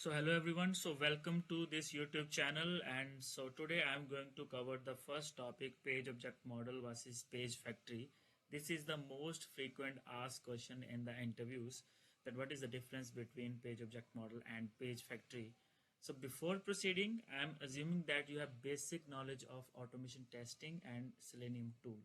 So hello everyone, so welcome to this YouTube channel, and so today I'm going to cover the first topic, page object model versus page factory. This is the most frequent asked question in the interviews, that what is the difference between page object model and page factory. So before proceeding, I'm assuming that you have basic knowledge of automation testing and Selenium tool.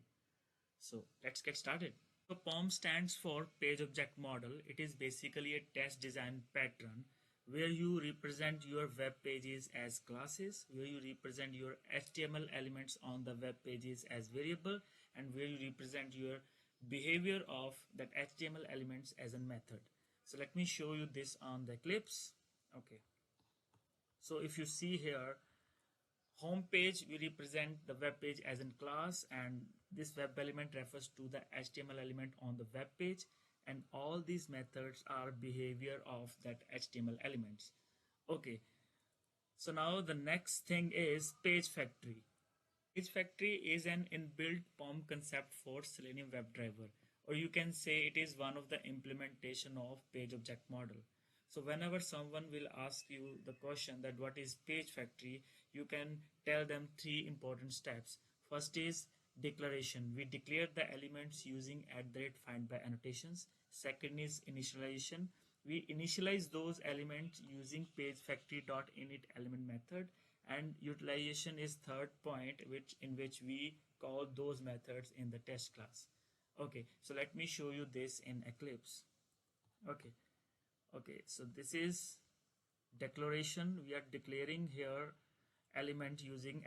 So let's get started. So POM stands for Page Object Model. It is basically a test design pattern where you represent your web pages as classes, where you represent your HTML elements on the web pages as variable, and where you represent your behavior of that HTML elements as a method. So let me show you this on the Eclipse. Okay. So if you see here, home page, we represent the web page as in class, and this web element refers to the HTML element on the web page, and all these methods are behavior of that HTML elements. Okay, so now the next thing is page factory. Page factory is an inbuilt POM concept for Selenium WebDriver, or you can say it is one of the implementation of page object model. So whenever someone will ask you the question that what is page factory, you can tell them three important steps. First is declaration. We declare the elements using @find by annotations. Second is initialization. We initialize those elements using page factory.init element method, and utilization is third point, which we call those methods in the test class. Okay, so let me show you this in Eclipse. Okay, so this is declaration. We are declaring here element using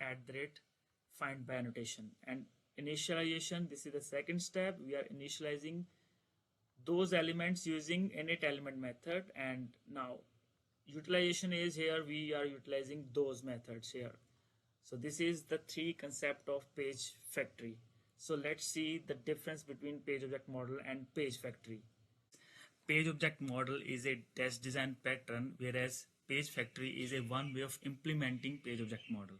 @find by annotation, and initialization, this is the second step. We are initializing those elements using init element method, and now utilization is here we are utilizing those methods here. So this is the three concept of page factory. So let's see the difference between page object model and page factory. Page object model is a test design pattern, whereas page factory is a one way of implementing page object model.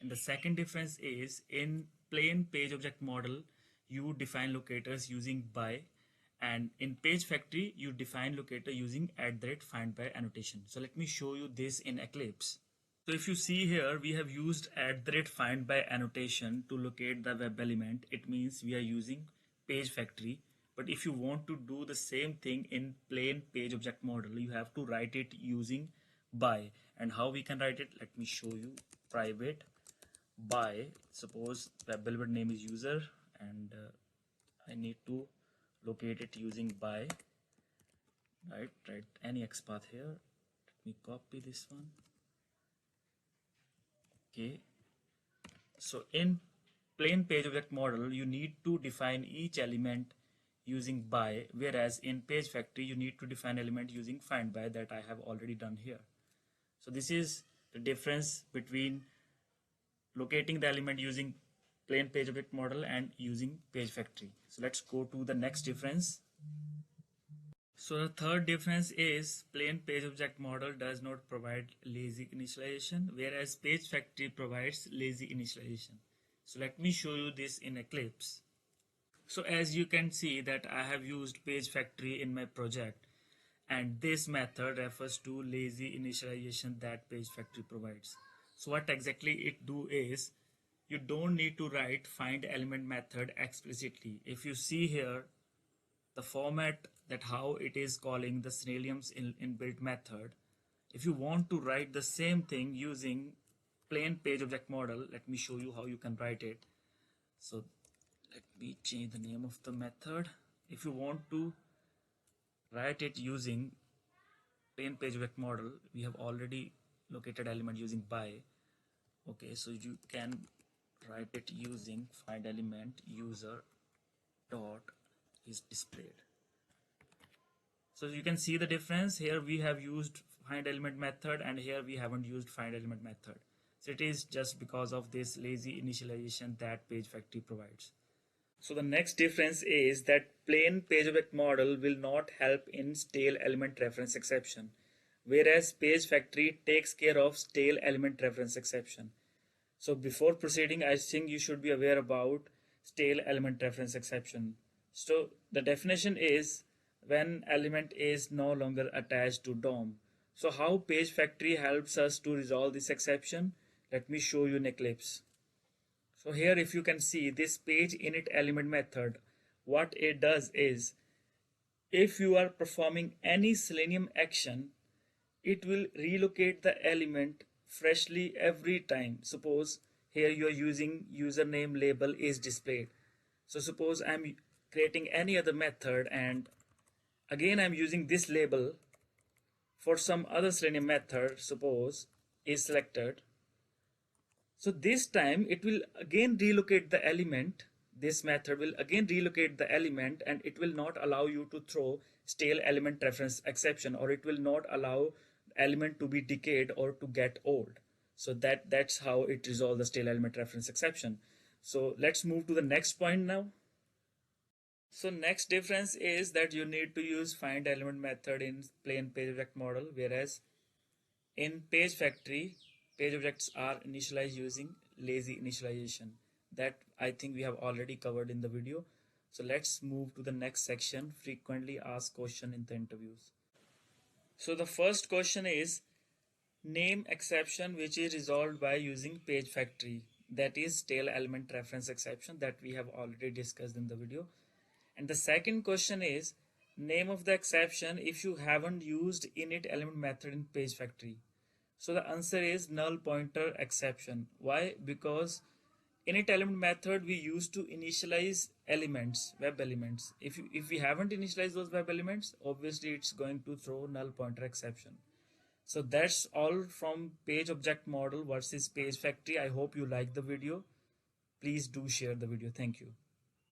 And the second difference is, in plain page object model you define locators using by, and in page factory you define locator using @find by annotation. So let me show you this in Eclipse. So if you see here, we have used @find by annotation to locate the web element. It means we are using page factory. But if you want to do the same thing in plain page object model, you have to write it using by. And how we can write it, let me show you. Private by, suppose web element name is user, and I need to locate it using by, right, any XPath here. Let me copy this one. Okay, so in plain page object model you need to define each element using by, whereas in page factory you need to define element using find by, that I have already done here. So this is the difference between locating the element using plain page object model and using page factory. So let's go to the next difference. So the third difference is plain page object model does not provide lazy initialization, whereas page factory provides lazy initialization. So let me show you this in Eclipse. So as you can see that I have used page factory in my project, and this method refers to lazy initialization that page factory provides. So what exactly it do is, you don't need to write find element method explicitly. If you see here the format, that how it is calling the Selenium's inbuilt method, if you want to write the same thing using plain page object model, let me show you how you can write it. So let me change the name of the method. If you want to write it using plain page object model, we have already located element using by. Okay, so you can write it using find element user dot is displayed. So you can see the difference here. We have used find element method, and here we haven't used find element method. So it is just because of this lazy initialization that page factory provides. So the next difference is that plain page object model will not help in stale element reference exception, whereas page factory takes care of stale element reference exception. So before proceeding, I think you should be aware about stale element reference exception. So the definition is when element is no longer attached to DOM. So how Page Factory helps us to resolve this exception? Let me show you in Eclipse. So here if you can see this page init element method, what it does is if you are performing any Selenium action, it will relocate the element freshly every time. Suppose here you are using username label is displayed. So suppose I'm creating any other method and again I'm using this label for some other Selenium method, suppose is selected. So this time it will again relocate the element. This method will again relocate the element and it will not allow you to throw stale element reference exception, or it will not allow element to be decayed or to get old. So that's how it resolves the stale element reference exception. So let's move to the next point now. So next difference is that you need to use find element method in plain page object model, whereas in Page Factory, page objects are initialized using lazy initialization. That I think we have already covered in the video. So let's move to the next section, frequently asked question in the interviews. So the first question is name exception which is resolved by using Page Factory. That is stale element reference exception that we have already discussed in the video. And the second question is name of the exception if you haven't used init element method in Page Factory. So the answer is null pointer exception. Why? Because init element method we use to initialize elements, web elements. If we haven't initialized those web elements, obviously it's going to throw null pointer exception. So that's all from page object model versus Page Factory. I hope you like the video. Please do share the video. Thank you.